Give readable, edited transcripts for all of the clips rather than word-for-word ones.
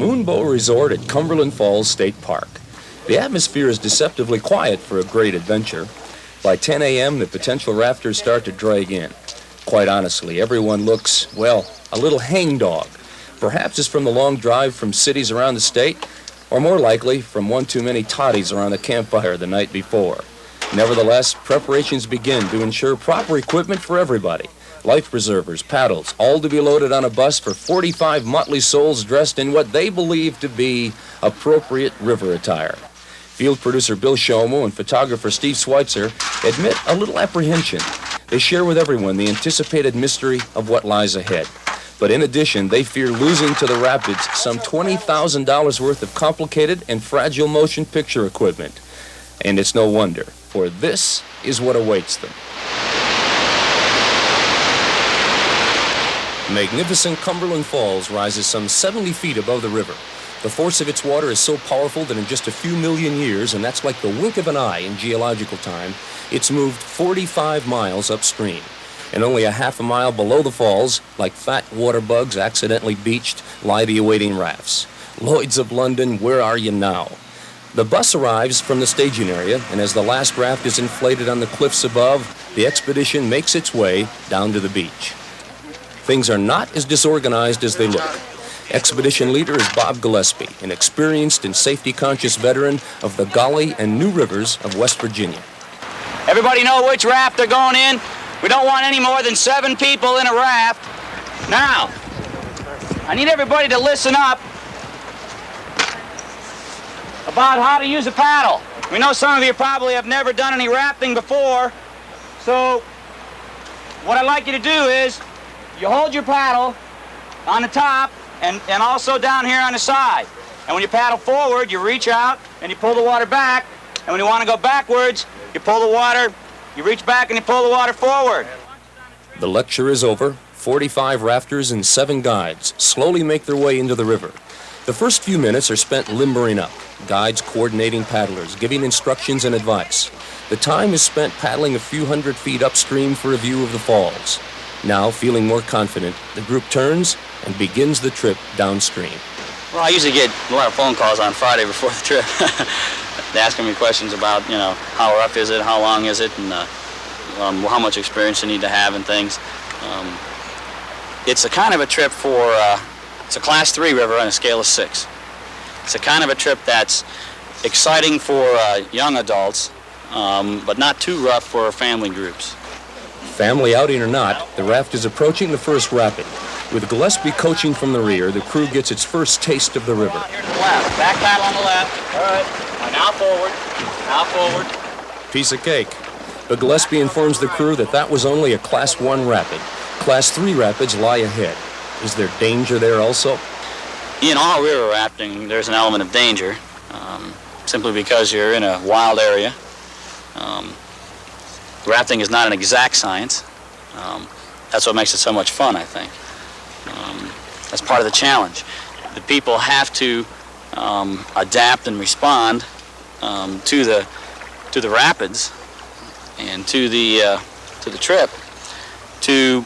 Moonbow Resort at Cumberland Falls State Park. The atmosphere is deceptively quiet for a great adventure. By 10 a.m., the potential rafters start to drag in. Quite honestly, everyone looks, well, a little hangdog. Perhaps it's from the long drive from cities around the state, or more likely, from one too many toddies around the campfire the night before. Nevertheless, preparations begin to ensure proper equipment for everybody. Life preservers, paddles, all to be loaded on a bus for 45 motley souls dressed in what they believe to be appropriate river attire. Field producer Bill Shomo and photographer Steve Schweitzer admit a little apprehension. They share with everyone the anticipated mystery of what lies ahead. But in addition, they fear losing to the rapids some $20,000 worth of complicated and fragile motion picture equipment. And it's no wonder, for this is what awaits them. Magnificent Cumberland Falls rises some 70 feet above the river. The force of its water is so powerful that in just a few million years, and that's like the wink of an eye in geological time, it's moved 45 miles upstream. And only a half a mile below the falls, like fat water bugs accidentally beached, lie the awaiting rafts. Lloyds of London, where are you now? The bus arrives from the staging area, and as the last raft is inflated on the cliffs above, the expedition makes its way down to the beach. Things are not as disorganized as they look. Expedition leader is Bob Gillespie, an experienced and safety-conscious veteran of the Golly and New Rivers of West Virginia. Everybody know which raft they're going in? We don't want any more than 7 people in a raft. Now, I need everybody to listen up about how to use a paddle. We know some of you probably have never done any rafting before, so what I'd like you to do is you hold your paddle on the top and also down here on the side. And when you paddle forward, you reach out and you pull the water back. And when you want to go backwards, you pull the water, you reach back and you pull the water forward. The lecture is over. 45 rafters and 7 guides slowly make their way into the river. The first few minutes are spent limbering up, guides coordinating paddlers, giving instructions and advice. The time is spent paddling a few hundred feet upstream for a view of the falls. Now, feeling more confident, the group turns and begins the trip downstream. Well, I usually get a lot of phone calls on Friday before the trip. They're asking me questions about, how rough is it, how long is it, and how much experience you need to have and things. It's a kind of a trip for, it's a Class 3 river on a scale of 6. It's a kind of a trip that's exciting for young adults, but not too rough for family groups. Family outing or not, the raft is approaching the first rapid. With Gillespie coaching from the rear, the crew gets its first taste of the river. Here to the left, back paddle on the left. All right, now forward, now forward. Piece of cake. But Gillespie informs the crew that was only a Class 1 rapid. Class 3 rapids lie ahead. Is there danger there also? In all river rafting, there's an element of danger, simply because you're in a wild area. Rafting is not an exact science. That's what makes it so much fun, I think. That's part of the challenge. The people have to adapt and respond to the rapids and to the trip to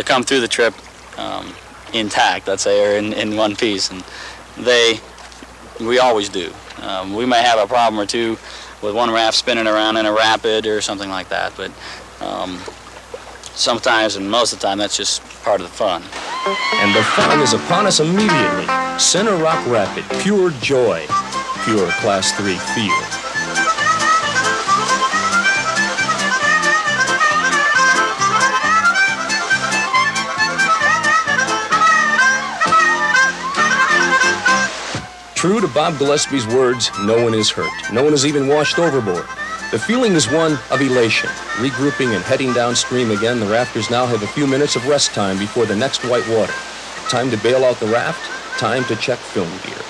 come through the trip intact, let's say, or in one piece. And we always do. We may have a problem or two with one raft spinning around in a rapid or something like that, but sometimes and most of the time that's just part of the fun. And the fun is upon us immediately. Center Rock Rapid, pure joy, pure Class 3 feel. True to Bob Gillespie's words, no one is hurt. No one is even washed overboard. The feeling is one of elation. Regrouping and heading downstream again, the rafters now have a few minutes of rest time before the next white water. Time to bail out the raft, time to check film gear.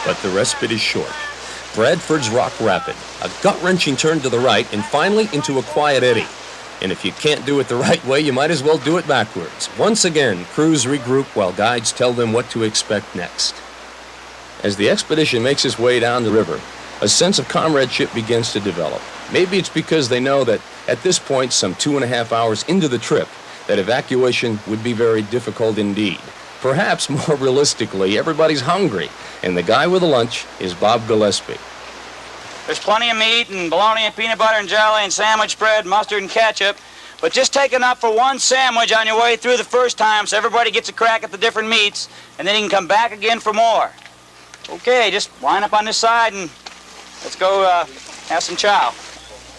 But the respite is short. Bradford's Rock Rapid, a gut-wrenching turn to the right, and finally into a quiet eddy. And if you can't do it the right way, you might as well do it backwards. Once again, crews regroup while guides tell them what to expect next. As the expedition makes its way down the river, A sense of comradeship begins to develop. Maybe it's because they know that at this point, some 2.5 hours into the trip, that evacuation would be very difficult indeed. Perhaps more realistically, everybody's hungry, and the guy with the lunch is Bob Gillespie. There's plenty of meat and bologna and peanut butter and jelly and sandwich bread, mustard and ketchup. But just take enough for one sandwich on your way through the first time so everybody gets a crack at the different meats, and then you can come back again for more. Okay, just line up on this side and let's go have some chow.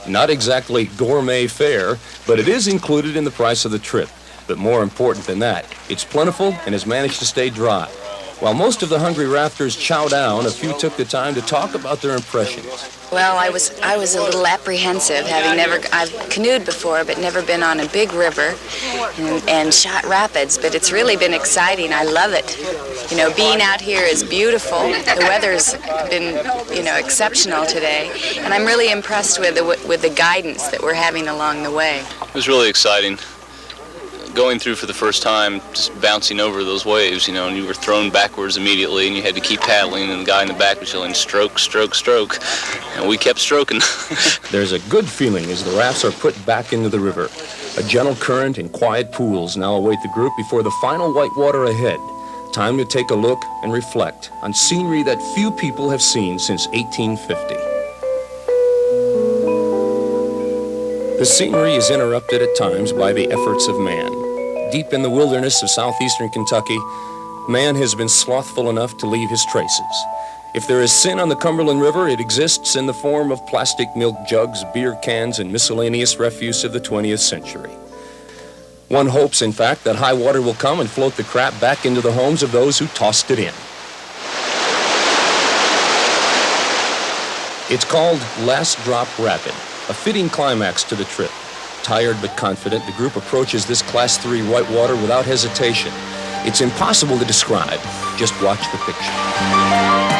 Not exactly gourmet fare, but it is included in the price of the trip. But more important than that, it's plentiful and has managed to stay dry. While most of the hungry rafters chow down, a few took the time to talk about their impressions. Well, I was a little apprehensive, I've canoed before, but never been on a big river and shot rapids, but it's really been exciting. I love it. You know, being out here is beautiful. The weather's been, exceptional today, and I'm really impressed with the guidance that we're having along the way. It was really exciting. Going through for the first time, just bouncing over those waves, and you were thrown backwards immediately, and you had to keep paddling, and the guy in the back was yelling, stroke, stroke, stroke, and we kept stroking. There's a good feeling as the rafts are put back into the river. A gentle current and quiet pools now await the group before the final white water ahead. Time to take a look and reflect on scenery that few people have seen since 1850. The scenery is interrupted at times by the efforts of man. Deep in the wilderness of southeastern Kentucky, man has been slothful enough to leave his traces. If there is sin on the Cumberland River, it exists in the form of plastic milk jugs, beer cans, and miscellaneous refuse of the 20th century. One hopes, in fact, that high water will come and float the crap back into the homes of those who tossed it in. It's called Last Drop Rapid, a fitting climax to the trip. Tired but confident, the group approaches this Class 3 whitewater without hesitation. It's impossible to describe. Just watch the picture.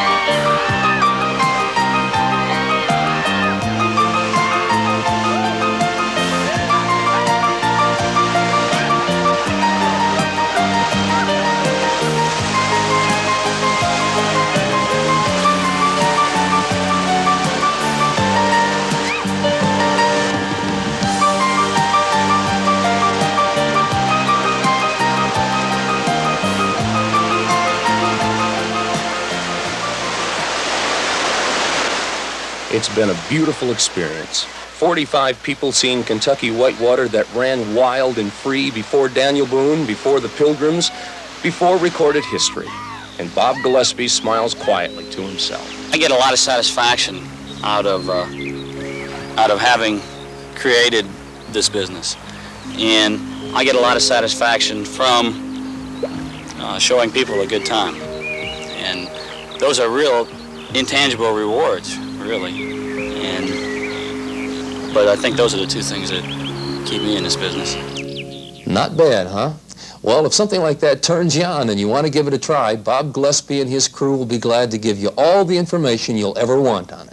It's been a beautiful experience. 45 people seeing Kentucky whitewater that ran wild and free before Daniel Boone, before the Pilgrims, before recorded history. And Bob Gillespie smiles quietly to himself. I get a lot of satisfaction out of having created this business. And I get a lot of satisfaction from showing people a good time. And those are real intangible rewards, really. But I think those are the two things that keep me in this business. Not bad, huh? Well, if something like that turns you on and you want to give it a try, Bob Gillespie and his crew will be glad to give you all the information you'll ever want on it.